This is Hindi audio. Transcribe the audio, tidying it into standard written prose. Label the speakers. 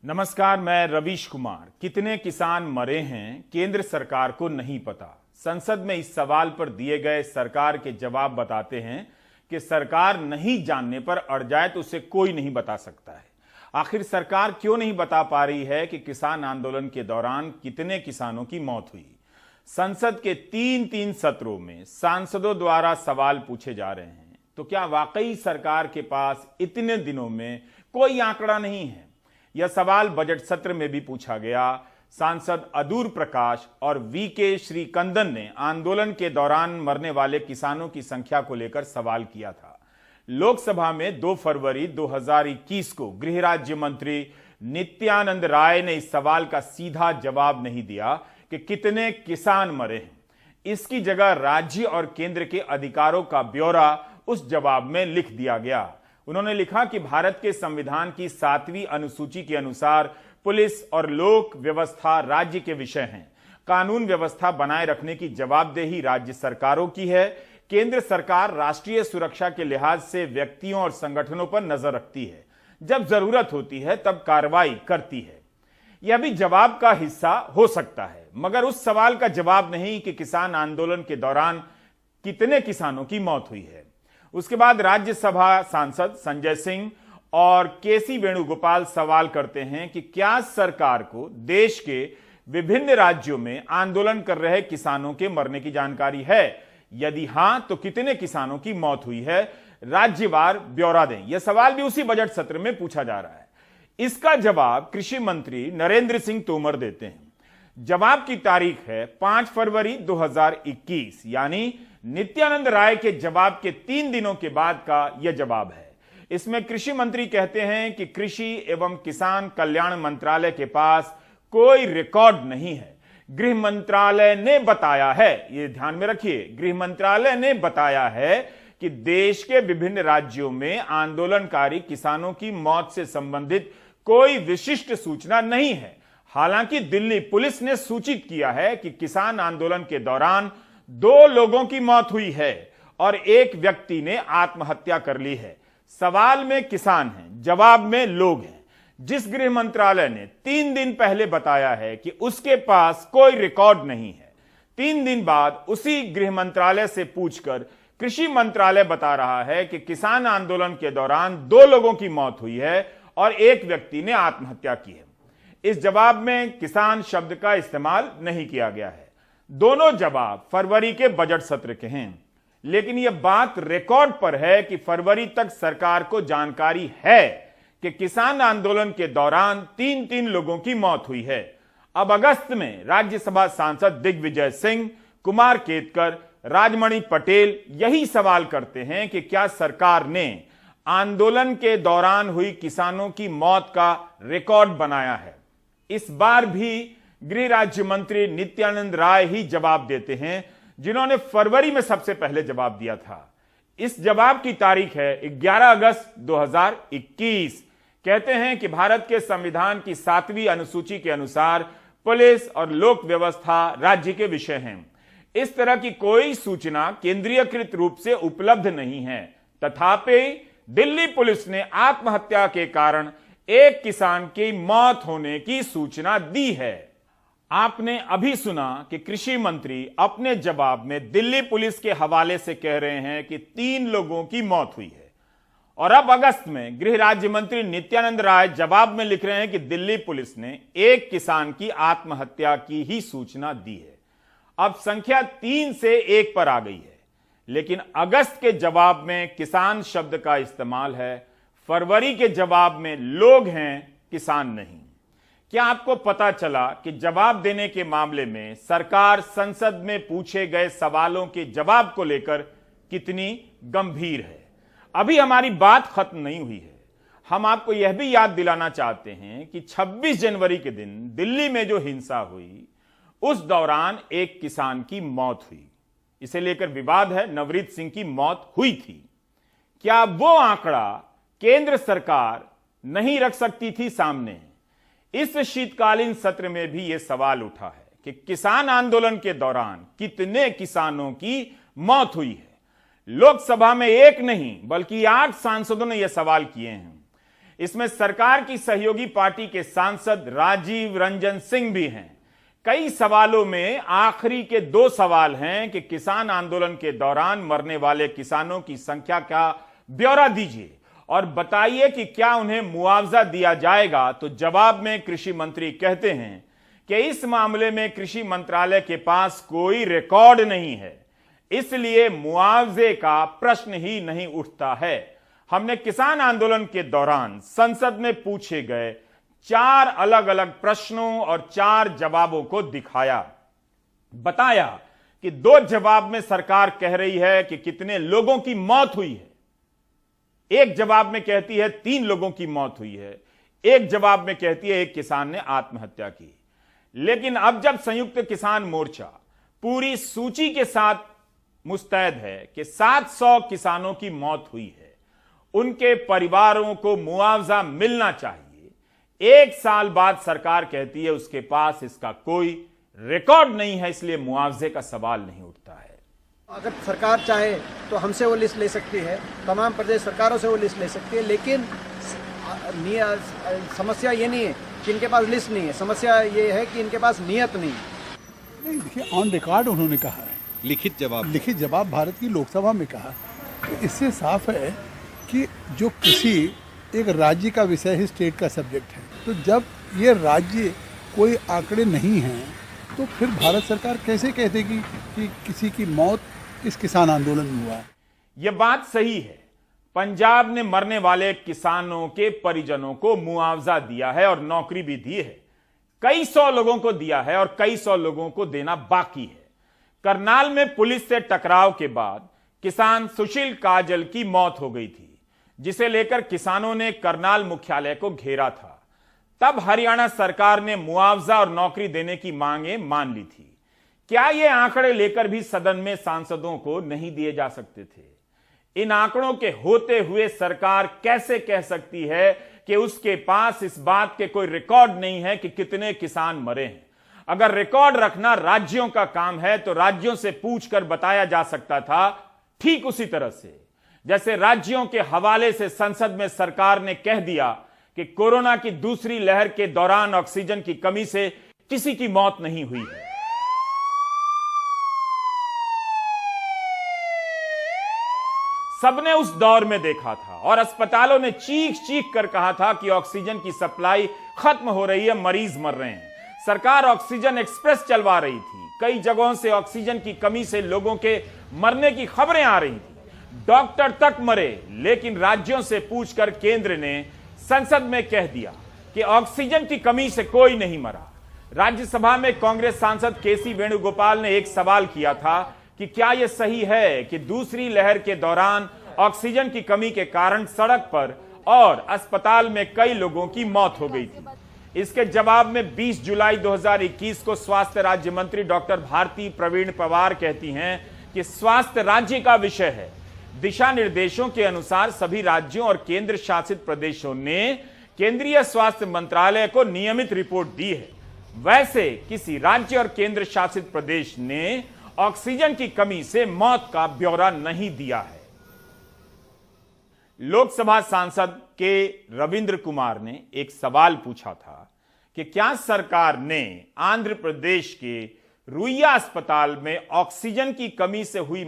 Speaker 1: नमस्कार, मैं रवीश कुमार। कितने किसान मरे हैं केंद्र सरकार को नहीं पता। संसद में इस सवाल पर दिए गए सरकार के जवाब बताते हैं कि सरकार नहीं जानने पर अड़ जाए तो उसे कोई नहीं बता सकता है। आखिर सरकार क्यों नहीं बता पा रही है कि किसान आंदोलन के दौरान कितने किसानों की मौत हुई। संसद के तीन सत्रों में सांसदों द्वारा सवाल पूछे जा रहे हैं, तो क्या वाकई सरकार के पास इतने दिनों में कोई आंकड़ा नहीं है? यह सवाल बजट सत्र में भी पूछा गया। सांसद अदूर प्रकाश और वीके श्रीकंदन ने आंदोलन के दौरान मरने वाले किसानों की संख्या को लेकर सवाल किया था। लोकसभा में 2 फरवरी 2021 को गृह राज्य मंत्री नित्यानंद राय ने इस सवाल का सीधा जवाब नहीं दिया कि कितने किसान मरे हैं। इसकी जगह राज्य और केंद्र के अधिकारों का ब्यौरा उस जवाब में लिख दिया गया। उन्होंने लिखा कि भारत के संविधान की 7वीं अनुसूची के अनुसार पुलिस और लोक व्यवस्था राज्य के विषय हैं। कानून व्यवस्था बनाए रखने की जवाबदेही राज्य सरकारों की है। केंद्र सरकार राष्ट्रीय सुरक्षा के लिहाज से व्यक्तियों और संगठनों पर नजर रखती है। जब जरूरत होती है तब कार्रवाई करती है। यह भी जवाब का हिस्सा हो सकता है, मगर उस सवाल का जवाब नहीं कि किसान आंदोलन के दौरान कितने किसानों की मौत हुई है। उसके बाद राज्यसभा सांसद संजय सिंह और केसी वेणुगोपाल सवाल करते हैं कि क्या सरकार को देश के विभिन्न राज्यों में आंदोलन कर रहे किसानों के मरने की जानकारी है? यदि हां, तो कितने किसानों की मौत हुई है? राज्यवार ब्यौरा दें। यह सवाल भी उसी बजट सत्र में पूछा जा रहा है। इसका जवाब कृषि मंत्री नरेंद्र सिंह तोमर देते हैं। जवाब की तारीख है 5 फरवरी 2021, यानी नित्यानंद राय के जवाब के 3 दिनों के बाद का यह जवाब है। इसमें कृषि मंत्री कहते हैं कि कृषि एवं किसान कल्याण मंत्रालय के पास कोई रिकॉर्ड नहीं है। गृह मंत्रालय ने बताया है, यह ध्यान में रखिए, गृह मंत्रालय ने बताया है कि देश के विभिन्न राज्यों में आंदोलनकारी किसानों की मौत से संबंधित कोई विशिष्ट सूचना नहीं है। हालांकि दिल्ली पुलिस ने सूचित किया है कि किसान आंदोलन के दौरान 2 लोगों की मौत हुई है और एक व्यक्ति ने आत्महत्या कर ली है। सवाल में किसान हैं, जवाब में लोग हैं। जिस गृह मंत्रालय ने 3 दिन पहले बताया है कि उसके पास कोई रिकॉर्ड नहीं है, 3 दिन बाद उसी गृह मंत्रालय से पूछकर कृषि मंत्रालय बता रहा है कि किसान आंदोलन के दौरान 2 लोगों की मौत हुई है और एक व्यक्ति ने आत्महत्या की है। इस जवाब में किसान शब्द का इस्तेमाल नहीं किया गया है। दोनों जवाब फरवरी के बजट सत्र के हैं, लेकिन यह बात रिकॉर्ड पर है कि फरवरी तक सरकार को जानकारी है कि किसान आंदोलन के दौरान 3 लोगों की मौत हुई है। अब अगस्त में राज्यसभा सांसद दिग्विजय सिंह, कुमार केतकर, राजमणि पटेल यही सवाल करते हैं कि क्या सरकार ने आंदोलन के दौरान हुई किसानों की मौत का रिकॉर्ड बनाया है। इस बार भी गृह राज्य मंत्री नित्यानंद राय ही जवाब देते हैं, जिन्होंने फरवरी में सबसे पहले जवाब दिया था। इस जवाब की तारीख है 11 अगस्त 2021। कहते हैं कि भारत के संविधान की 7वीं अनुसूची के अनुसार पुलिस और लोक व्यवस्था राज्य के विषय हैं। इस तरह की कोई सूचना केंद्रीयकृत रूप से उपलब्ध नहीं है। तथापि दिल्ली पुलिस ने आत्महत्या के कारण एक किसान की मौत होने की सूचना दी है। आपने अभी सुना कि कृषि मंत्री अपने जवाब में दिल्ली पुलिस के हवाले से कह रहे हैं कि 3 लोगों की मौत हुई है, और अब अगस्त में गृह राज्य मंत्री नित्यानंद राय जवाब में लिख रहे हैं कि दिल्ली पुलिस ने एक किसान की आत्महत्या की ही सूचना दी है। अब संख्या 3 से 1 पर आ गई है, लेकिन अगस्त के जवाब में किसान शब्द का इस्तेमाल है, फरवरी के जवाब में लोग हैं, किसान नहीं। क्या आपको पता चला कि जवाब देने के मामले में सरकार संसद में पूछे गए सवालों के जवाब को लेकर कितनी गंभीर है? अभी हमारी बात खत्म नहीं हुई है। हम आपको यह भी याद दिलाना चाहते हैं कि 26 जनवरी के दिन दिल्ली में जो हिंसा हुई, उस दौरान एक किसान की मौत हुई। इसे लेकर विवाद है, नवरीत सिंह की मौत हुई थी। क्या वो आंकड़ा केंद्र सरकार नहीं रख सकती थी सामने? इस शीतकालीन सत्र में भी यह सवाल उठा है कि किसान आंदोलन के दौरान कितने किसानों की मौत हुई है। लोकसभा में 1 नहीं बल्कि 8 सांसदों ने यह सवाल किए हैं। इसमें सरकार की सहयोगी पार्टी के सांसद राजीव रंजन सिंह भी हैं। कई सवालों में आखिरी के 2 सवाल हैं कि किसान आंदोलन के दौरान मरने वाले किसानों की संख्या का ब्यौरा दीजिए और बताइए कि क्या उन्हें मुआवजा दिया जाएगा। तो जवाब में कृषि मंत्री कहते हैं कि इस मामले में कृषि मंत्रालय के पास कोई रिकॉर्ड नहीं है, इसलिए मुआवजे का प्रश्न ही नहीं उठता है। हमने किसान आंदोलन के दौरान संसद में पूछे गए 4 अलग अलग प्रश्नों और 4 जवाबों को दिखाया, बताया कि 2 जवाब में सरकार कह रही है कि कितने लोगों की मौत हुई है, एक जवाब में कहती है 3 लोगों की मौत हुई है, एक जवाब में कहती है 1 किसान ने आत्महत्या की। लेकिन अब जब संयुक्त किसान मोर्चा पूरी सूची के साथ मुस्तैद है कि 700 किसानों की मौत हुई है, उनके परिवारों को मुआवजा मिलना चाहिए, 1 साल बाद सरकार कहती है उसके पास इसका कोई रिकॉर्ड नहीं है, इसलिए मुआवजे का सवाल नहीं उठता है।
Speaker 2: अगर सरकार चाहे तो हमसे वो लिस्ट ले सकती है, तमाम प्रदेश सरकारों से वो लिस्ट ले सकती है, लेकिन समस्या ये नहीं है कि इनके पास लिस्ट नहीं है, समस्या ये है कि इनके पास नियत नहीं है।
Speaker 3: नहीं, देखिए ऑन रिकॉर्ड उन्होंने कहा है, लिखित जवाब भारत की लोकसभा में कहा। तो इससे साफ है कि जो कृषि एक राज्य का विषय है, स्टेट का सब्जेक्ट है, तो जब ये राज्य कोई आंकड़े नहीं हैं तो फिर भारत सरकार कैसे कह देगी कि किसी की मौत इस किसान आंदोलन में हुआ है।
Speaker 1: यह बात सही है, पंजाब ने मरने वाले किसानों के परिजनों को मुआवजा दिया है और नौकरी भी दी है, कई 100 लोगों को दिया है और कई 100 लोगों को देना बाकी है। करनाल में पुलिस से टकराव के बाद किसान सुशील काजल की मौत हो गई थी, जिसे लेकर किसानों ने करनाल मुख्यालय को घेरा था। तब हरियाणा सरकार ने मुआवजा और नौकरी देने की मांगे मान ली थी। क्या ये आंकड़े लेकर भी सदन में सांसदों को नहीं दिए जा सकते थे? इन आंकड़ों के होते हुए सरकार कैसे कह सकती है कि उसके पास इस बात के कोई रिकॉर्ड नहीं है कि कितने किसान मरे हैं? अगर रिकॉर्ड रखना राज्यों का काम है तो राज्यों से पूछकर बताया जा सकता था, ठीक उसी तरह से जैसे राज्यों के हवाले से संसद में सरकार ने कह दिया कि कोरोना की दूसरी लहर के दौरान ऑक्सीजन की कमी से किसी की मौत नहीं हुई है। सबने उस दौर में देखा था और अस्पतालों ने चीख चीख कर कहा था कि ऑक्सीजन की सप्लाई खत्म हो रही है, मरीज मर रहे हैं। सरकार ऑक्सीजन एक्सप्रेस चलवा रही थी, कई जगहों से ऑक्सीजन की कमी से लोगों के मरने की खबरें आ रही थी, डॉक्टर तक मरे। लेकिन राज्यों से पूछकर केंद्र ने संसद में कह दिया कि ऑक्सीजन की कमी से कोई नहीं मरा। राज्यसभा में कांग्रेस सांसद केसी वेणुगोपाल ने एक सवाल किया था कि क्या यह सही है कि दूसरी लहर के दौरान ऑक्सीजन की कमी के कारण सड़क पर और अस्पताल में कई लोगों की मौत हो गई थी। इसके जवाब में 20 जुलाई 2021 को स्वास्थ्य राज्य मंत्री डॉक्टर भारती प्रवीण पवार कहती हैं कि स्वास्थ्य राज्य का विषय है। दिशा निर्देशों के अनुसार सभी राज्यों और केंद्र शासित प्रदेशों ने केंद्रीय स्वास्थ्य मंत्रालय को नियमित रिपोर्ट दी है। वैसे किसी राज्य और केंद्र शासित प्रदेश ने ऑक्सीजन की कमी से मौत का ब्यौरा नहीं दिया है। लोकसभा सांसद के रविंद्र कुमार ने एक सवाल पूछा था कि क्या सरकार ने आंध्र प्रदेश के रुइया अस्पताल में ऑक्सीजन की कमी से हुई